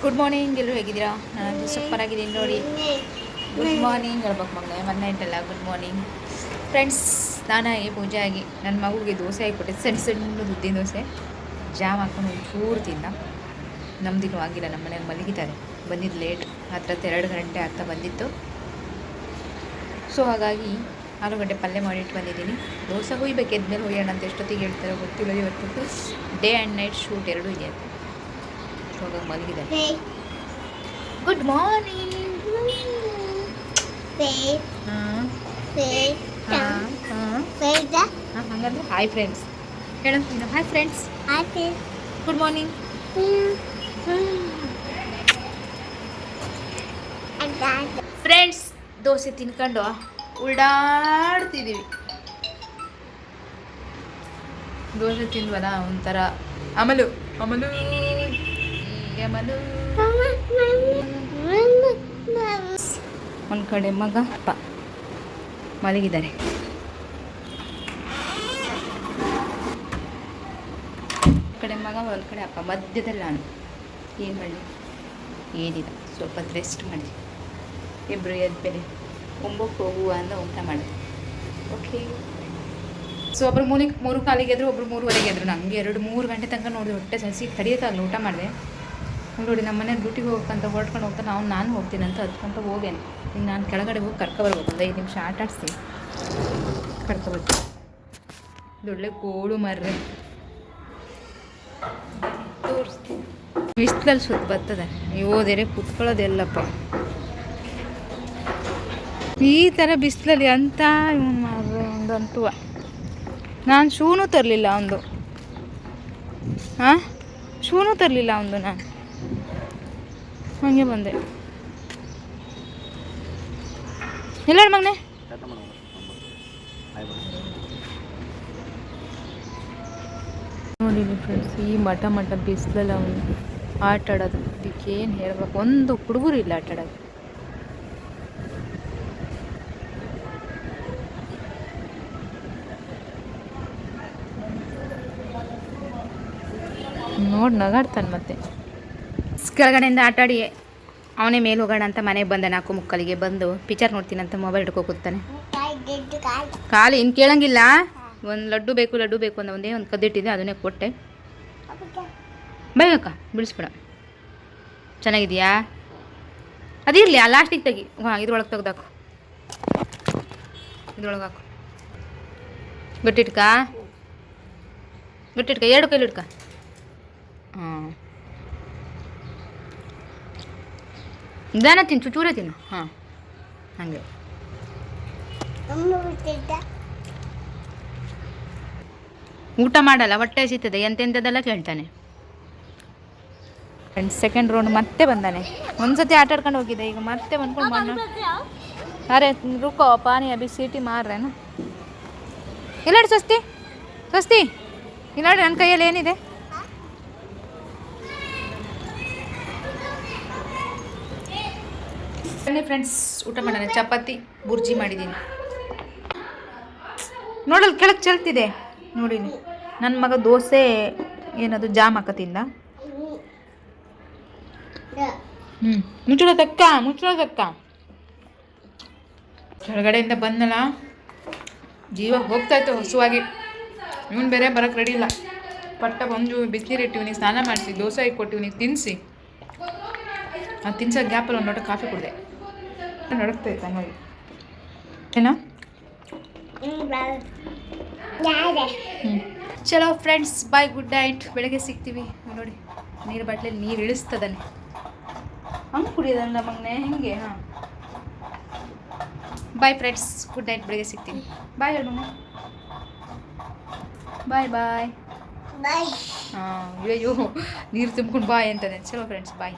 Good morning, ಎಲ್ಲರೂ ಹೇಗಿದ್ದೀರಾ? ನಾನು ಸೂಪರ್ ಆಗಿದ್ದೀನಿ ನೋಡಿ. ಗುಡ್ ಮಾರ್ನಿಂಗ್ ಹೇಳ್ಬೇಕು ಮಗನೇ, ಮೊನ್ನೆ ಇಟ್ಟಲ್ಲ ಗುಡ್ ಮಾರ್ನಿಂಗ್ ಫ್ರೆಂಡ್ಸ್. ನಾನಾಗಿ ಪೂಜೆ ಆಗಿ ನನ್ನ ಮಗುಗೆ ದೋಸೆ ಹಾಕಿಬಿಟ್ಟೆ, ಸಣ್ಣ ಸಣ್ಣ ಉದ್ದಿನ ದೋಸೆ ಜಾಮ್ ಹಾಕೊಂಡು ಒಂಚೂರು ತಿಂದ. ನಮ್ದಿನ್ನೂ ಆಗಿಲ್ಲ, ನಮ್ಮ ಮನೆಯಲ್ಲಿ ಮಲಗಿದ್ದಾರೆ. ಬಂದಿದ್ದು ಲೇಟ್, ಹತ್ರ 2 ಗಂಟೆ ಆಗ್ತಾ ಬಂದಿತ್ತು. ಸೊ ಹಾಗಾಗಿ ಆಲೂಗಡ್ಡೆ ಪಲ್ಯ ಮಾಡಿಟ್ಟು ಬಂದಿದ್ದೀನಿ. ದೋಸೆ ಹುಯ್ಬೇಕು, ಎದ್ಮೇಲೆ ಹುಯ್ಯೋಣ ಅಂತ ಎಷ್ಟೊತ್ತಿಗೆ ಹೇಳ್ತಾರೆ ಗೊತ್ತಿಲ್ಲ. ಇವತ್ತು ಡೇ ಆ್ಯಂಡ್ ನೈಟ್ ಶೂಟ್ ಎರಡೂ ಇದೆ. ಹೋದಾಗ ಮಲಗಿದ್ದಾರೆ. Good morning. ಹಂಗಂದ್ರೆ ಹಾಯ್ ಫ್ರೆಂಡ್ಸ್ ಹೇಳಂತೀನಿ. Hi friends, good morning. Friends, dosa ತಿನ್ಕೊಂಡು ಉಳ್ಳಾಡ್ತಿದ್ದೀವಿ. ದೋಸೆ ತಿಂದ್ವಲ್ಲ, ಒಂಥರ ಅಮಲು ಅಮಲು ಅಮಲು. ಒಂದು ಕಡೆ ಮಗ ಅಪ್ಪ ಮಲಗಿದ್ದಾರೆ. ಕಡೆ ಮಗ, ಒಂದು ಕಡೆ ಅಪ್ಪ, ಮಧ್ಯದಲ್ಲಿ ನಾನು. ಏನು ಮಾಡಲಿ, ಏನಿಲ್ಲ, ಸ್ವಲ್ಪ ರೆಸ್ಟ್ ಮಾಡಿ ಇಬ್ಬರು ಎದ್ಮೇಲೆ ಒಂಬಕ್ಕೆ ಹೋಗುವ ಅಂತ ಊಟ ಮಾಡಿದೆ. ಓಕೆ. ಸೊ ಒಬ್ರು 3:45 ಎದ್ರು, ಒಬ್ರು 3:15 ಎದ್ರು. ನನಗೆ 2-3 ಗಂಟೆ ತನಕ ನೋಡಿ ಹೊಟ್ಟೆ ಸಸಿ ತಡೆಯೋಕ್ಕಾಗಲ್ಲ. ಊಟ ಮಾಡಿದೆ ನೋಡಿ. ನಮ್ಮ ಮನೆ ಡ್ಯೂಟಿಗೆ ಹೋಗ್ಬೇಕಂತ ಹೊರಟ್ಕೊಂಡು ಹೋಗ್ತಾನೆ. ನಾನು ಹೋಗ್ತೀನಿ ಅಂತ ಹತ್ಕೊಂತ ಹೋಗೇನೆ. ಈಗ ನಾನು ಕೆಳಗಡೆ ಹೋಗಿ ಕರ್ಕೊಬರ್ಬೇಕು. 5 ನಿಮಿಷ ಆಟ ಆಡಿಸಿ ಕರ್ಕೊಬರ್ತೀನಿ. ಇದೊಳ್ಳೆ ಕೋಳು ಮರ್ರೆ ತೋರಿಸ್ತೀನಿ. ಬಿಸಿಲಲ್ಲಿ ಸುತ್ತ ಬರ್ತದೆ, ಓದೇರೆ ಕುತ್ಕೊಳ್ಳೋದೆಲ್ಲಪ್ಪ. ಈ ಥರ ಬಿಸಿಲಲ್ಲಿ ಅಂತ ಇವನು ಮಾರ್ರೆ ಒಂದಂತೂ. ನಾನು ಶೂನೂ ತರಲಿಲ್ಲ ಒಂದು. ಶೂನೂ ತರಲಿಲ್ಲ ಒಂದು. ನಾನು ಹಾಗೆ ಬಂದೆ. ಎಲ್ಲ ಮಗನೆ ನೋಡಿ ಫ್ರೆಂಡ್ಸ್, ಈ ಮಠ ಬಿಸಿಲಲ್ಲ ಅವನು ಆಟ ಆಡೋದು. ಇದಕ್ಕೇನು ಹೇಳ್ಬೇಕು, ಒಂದು ಹುಡುಗರು ಇಲ್ಲ ಆಟ ಆಡೋದು. ನೋಡಿ ನಗಾಡ್ತಾನೆ. ಮತ್ತೆ ಕೆಳಗಡೆಯಿಂದ ಆಟಾಡಿ ಅವನೇ ಮೇಲೆ ಹೋಗೋಣ ಅಂತ ಮನೆಗೆ ಬಂದ. 4:30 ಬಂದು ಪಿಕ್ಚರ್ ನೋಡ್ತೀನಿ ಅಂತ ಮೊಬೈಲ್ ಹಿಡ್ಕೊ ಕೂತಾನೆ. ಖಾಲಿ ಇನ್ನು ಕೇಳಂಗಿಲ್ಲ. ಒಂದು ಲಡ್ಡು ಬೇಕು ಅಂತ ಒಂದೇ ಒಂದು ಕದ್ದಿಟ್ಟಿದ್ದೆ, ಅದನ್ನೇ ಕೊಟ್ಟೆ. ಬೇಕಕ್ಕ, ಬಿಡಿಸ್ಬೇಡ. ಚೆನ್ನಾಗಿದೆಯಾ? ಅದಿರಲಿ, ಆ ಲಾಸ್ಟಿಗೆ ತೆಗಿ. ಇದ್ರೊಳಗೆ ತೆಗ್ದಾಕು, ಇದ್ರೊಳಗೆ ಹಾಕು. ಗಟ್ಟಿಟ್ಕ 2 ಕೈಲಿ ಇಟ್ಕ. ನಿಧಾನ ತಿನ್ನು, ಚೂಚೂರೇ ತಿನ್ನು. ಹಾಗೆ ಊಟ ಮಾಡಲ್ಲ, ಹೊಟ್ಟೆ ಹಸಿತದೆ, ಎಂತೆಂಥದ್ದೆಲ್ಲ ಕೇಳ್ತಾನೆ. ಫ್ರೆಂಡ್ಸ್, ಸೆಕೆಂಡ್ ರೌಂಡ್ ಮತ್ತೆ ಬಂದಾನೆ. ಒಂದ್ಸತಿ ಆಟ ಆಡ್ಕೊಂಡು ಹೋಗಿದ್ದೆ, ಈಗ ಮತ್ತೆ ಬಂದ್ಕೊಂಡು ಮಣ್ಣು. ಅರೆ ರುಕೋ, ಪಾನಿ ಅಭಿ ಸೀಟಿ ಮಾರ್ರೇನು. ಇಲ್ಲಾಡಿ ಸ್ವಸ್ತಿ ಇಲ್ಲಾಡಿ, ನನ್ನ ಕೈಯಲ್ಲಿ ಏನಿದೆ. ಬನ್ನಿ ಫ್ರೆಂಡ್ಸ್, ಊಟ ಮಾಡೋಣ. ಚಪಾತಿ ಬುರ್ಜಿ ಮಾಡಿದ್ದೀನಿ. ನೋಡಲ್ ಕೆಳಗೆ ಚೆಲ್ತಿದೆ ನೋಡಿ. ನನ್ನ ಮಗ ದೋಸೆ ಏನದು ಜಾಮ್ ಹಾಕತ್ತಿಂದ. ಮುಚ್ಚಳ ತಕ್ಕ. ಕೆಳಗಡೆಯಿಂದ ಬಂದಲ್ಲ, ಜೀವ ಹೋಗ್ತಾಯಿತ್ತು ಹಸುವಾಗಿ. ಇವನು ಬೇರೆ ಬರೋಕ್ಕೆ ರೆಡಿ ಇಲ್ಲ. ಪಟ್ಟ ಬಂದು ಬಿಸಿನೀರು ಇಟ್ಟಿವ್ನಿಗೆ, ಸ್ನಾನ ಮಾಡಿಸಿ, ದೋಸೆ ಕೊಟ್ಟಿವ್ನಿಗೆ ತಿನ್ನಿಸಿ, ಅದು ತಿನ್ಸೋ ಗ್ಯಾಪಲ್ಲಿ ಒಂದು ಲೋಟ ಕಾಫಿ ಕುಡಿದೆ. ನಡಕ್ತಾ ಇತ್ತು ಹಂಗಾಗಿ. ಏನೋ ಚಲೋ ಫ್ರೆಂಡ್ಸ್, ಬಾಯ್, ಗುಡ್ ನೈಟ್. ಬೆಳಗ್ಗೆ ಸಿಗ್ತೀವಿ. ನೋಡಿ, ನೀರು ಬಾಟ್ಲಲ್ಲಿ ನೀರು ಇಳಿಸ್ತದಾನೆ. ಹಂಗೆ ಕುಡಿಯೋದಲ್ಲ ಮಗನೇ, ಹೆಂಗೆ? Bye friends, good night. ಬೆಳಗ್ಗೆ ಸಿಗ್ತೀನಿ. ಬಾಯ್ ಹೇಳ ಮಗನೇ. ಬಾಯ್. ಅಯ್ಯೋ, ನೀರು ತುಂಬ್ಕೊಂಡು ಬಾಯ್ ಅಂತಾನೆ. ಚಲೋ ಫ್ರೆಂಡ್ಸ್, ಬಾಯ್.